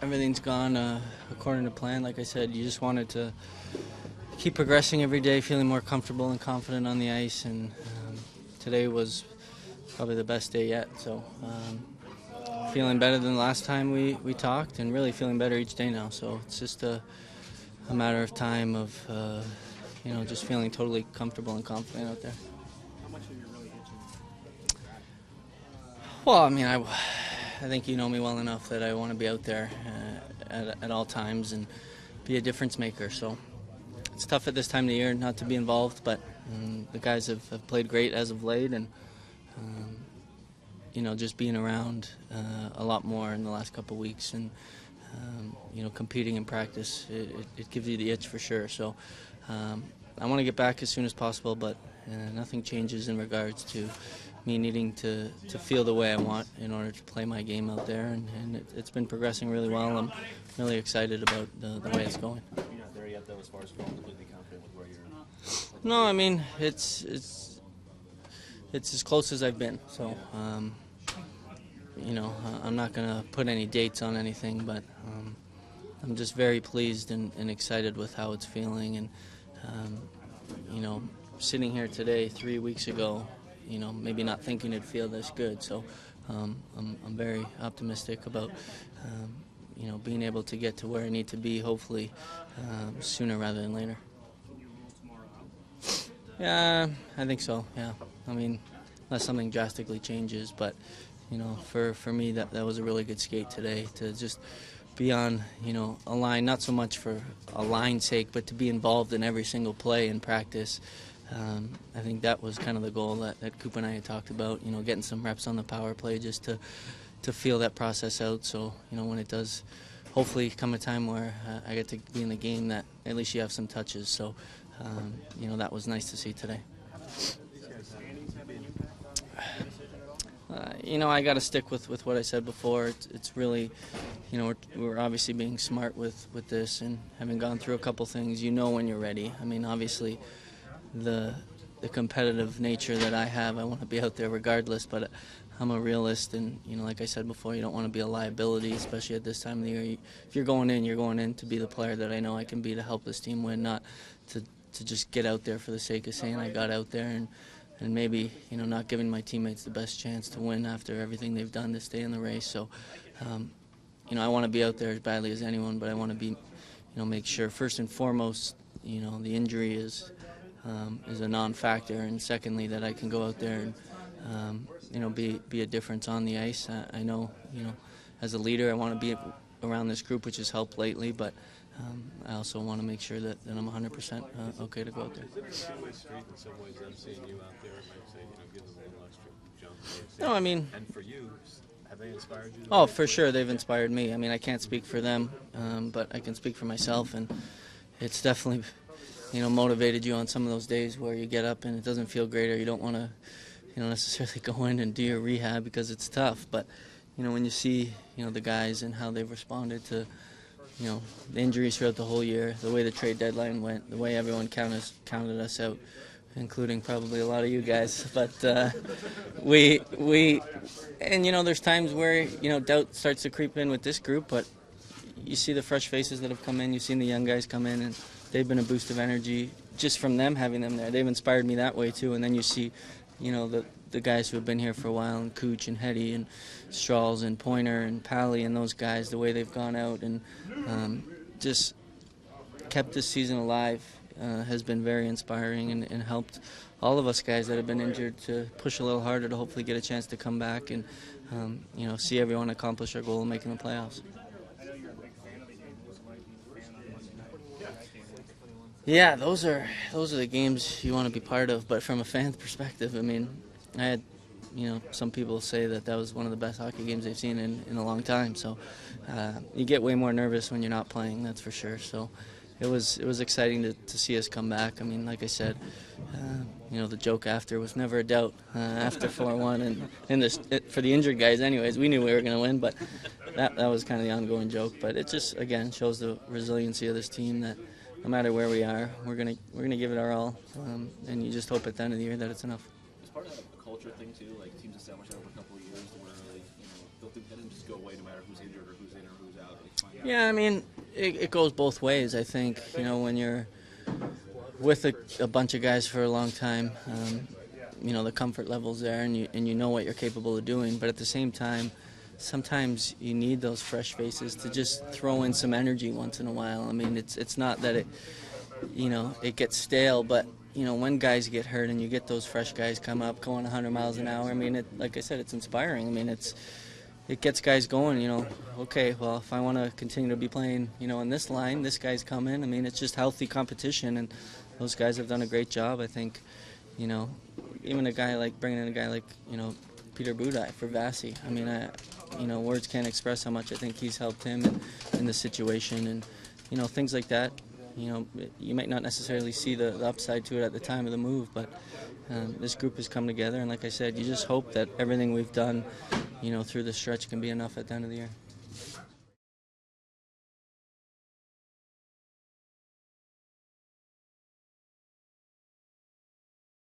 everything's gone according to plan. Like I said, you just wanted to keep progressing every day, feeling more comfortable and confident on the ice, and today was probably the best day yet. So feeling better than the last time we talked, and really feeling better each day now. So it's just a matter of time of just feeling totally comfortable and confident out there. How much are you really itching? Well, I mean, I think you know me well enough that I want to be out there at all times and be a difference maker. So it's tough at this time of the year not to be involved, but the guys have played great as of late, and just being around a lot more in the last couple of weeks, and competing in practice, it gives you the itch for sure. So I want to get back as soon as possible, but nothing changes in regards to me needing to feel the way I want in order to play my game out there, and it's been progressing really well. I'm really excited about the way it's going. You're not there yet, though, as far as feeling completely confident with where you're. No, I mean it's as close as I've been. So I'm not gonna put any dates on anything, but I'm just very pleased and excited with how it's feeling, and sitting here today 3 weeks ago, maybe not thinking it'd feel this good. So I'm very optimistic about being able to get to where I need to be, hopefully sooner rather than later. Yeah, I think so. Yeah, I mean, unless something drastically changes, but for me that was a really good skate today, to just be on a line, not so much for a line's sake, but to be involved in every single play in practice. I think that was kind of the goal that Coop and I had talked about, getting some reps on the power play just to feel that process out. So, when it does hopefully come a time where I get to be in the game, that at least you have some touches. So, that was nice to see today. I got to stick with what I said before. It's really, we're obviously being smart with this, and having gone through a couple things, when you're ready. I mean, obviously, the competitive nature that I have, I want to be out there regardless, but I'm a realist, and like I said before, you don't want to be a liability, especially at this time of the year. If you're going in to be the player that I know I can be to help this team win, not to just get out there for the sake of saying I got out there, and maybe not giving my teammates the best chance to win after everything they've done to stay in the race. So I want to be out there as badly as anyone, but I want to be make sure first and foremost the injury is a non-factor, and secondly that I can go out there and be a difference on the ice. I know as a leader I want to be around this group, which has helped lately, but I also want to make sure that I'm 100% okay to go out there. Is it a two-way street in some ways? I'm seeing you out there, might say, give them a little extra jump. No, I mean. And for you, have they inspired you? Oh, for sure, they've inspired me. I mean, I can't speak for them, but I can speak for myself, and it's definitely, motivated you on some of those days where you get up and it doesn't feel great, or you don't want to, necessarily go in and do your rehab because it's tough. But, when you see, the guys and how they've responded to, the injuries throughout the whole year, the way the trade deadline went, the way everyone counted us out, including probably a lot of you guys. But there's times where, doubt starts to creep in with this group, but you see the fresh faces that have come in, you've seen the young guys come in, and they've been a boost of energy just from them having them there. They've inspired me that way too. And then you see, the guys who have been here for a while, and Cooch and Hetty and Strahls and Pointer and Pally and those guys, the way they've gone out and just kept this season alive has been very inspiring, and helped all of us guys that have been injured to push a little harder to hopefully get a chance to come back and see everyone accomplish our goal of making the playoffs. Yeah, those are the games you want to be part of. But from a fan's perspective, I mean, I had some people say that was one of the best hockey games they've seen in a long time. So you get way more nervous when you're not playing, that's for sure. So it was exciting to see us come back. I mean, like I said, the joke after was never a doubt after 4-1, and for the injured guys, anyways, we knew we were going to win, but that was kind of the ongoing joke. But it just again shows the resiliency of this team, that no matter where we are, we're gonna give it our all, and you just hope at the end of the year that it's enough. It's part of a culture thing too. Like teams establish that over a couple of years, where they don't just go away no matter who's injured or who's in or who's out. They find Yeah, I mean, it goes both ways. I think, when you're with a bunch of guys for a long time, the comfort level's there, and you know what you're capable of doing. But at the same time, sometimes you need those fresh faces to just throw in some energy once in a while. I mean, it's not that it gets stale, but when guys get hurt and you get those fresh guys come up going 100 miles an hour, I mean, like I said, it's inspiring. I mean, it gets guys going, okay, well, if I want to continue to be playing, in this line, this guy's coming. I mean, it's just healthy competition, and those guys have done a great job. I think, even bringing in a guy like, Peter Budaj for Vasi. I mean, words can't express how much I think he's helped him in the situation, and, things like that. You might not necessarily see the upside to it at the time of the move, but this group has come together, and like I said, you just hope that everything we've done, through the stretch can be enough at the end of the year.